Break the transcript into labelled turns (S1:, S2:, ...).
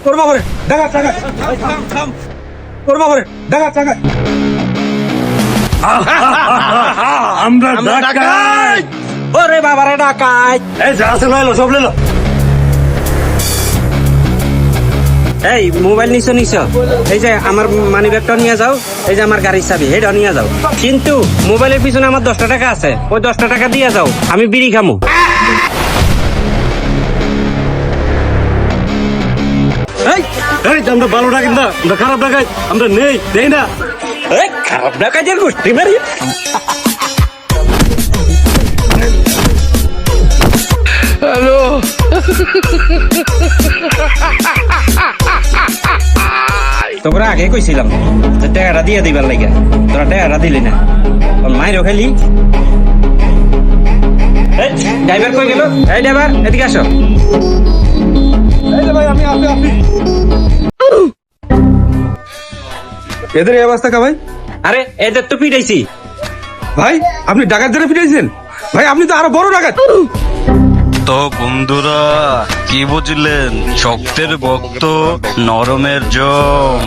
S1: তোর বাবারে ডাকাত ডাকাত তোর বাবারে ডাকাত ডাকাত
S2: আমরা ডাকাত।
S1: ওরে বাবারে ডাকাত।
S2: এই যা আছে লইলো, সব লইলো।
S1: এই মোবাইল নিছো এই যে আমার মানি ব্যাগটা নিয়ে যাও, এই যে আমার গাড়ির চাবি এটা নিয়ে যাও, কিন্তু মোবাইলের পিছনে আমার 10টা টাকা আছে, ওই 10টা টাকা দিয়ে যাও, আমি বিড়ি খামু।
S2: এই এই আমরা ভালো ডাকাত না, আমরা খারাপ ডাকাত, আমরা নেই না।
S1: এই খারাপ ডাকাতের গোষ্ঠী মারি।
S3: হ্যালো,
S1: তোরা আগে কইছিলাম যে টাকাটা দিয়ে দিবার লাগে, তোরা টাকাটা দিলি না, মাইরও খেলি। ড্রাইভার কই গেল? এই ড্রাইভার এদিকে আসো।
S2: এই যে ভাই, আমি আপনি এদের এই অবস্থা কা ভাই?
S1: আরে এদের তো পিটাইছি।
S2: ভাই আপনি ডাকাত ধরে ফিরেছেন? ভাই আপনি তো আরো বড় ডাকাত।
S4: তো বন্ধুরা কি বুঝলেন? শক্তের ভক্ত নরমের জম।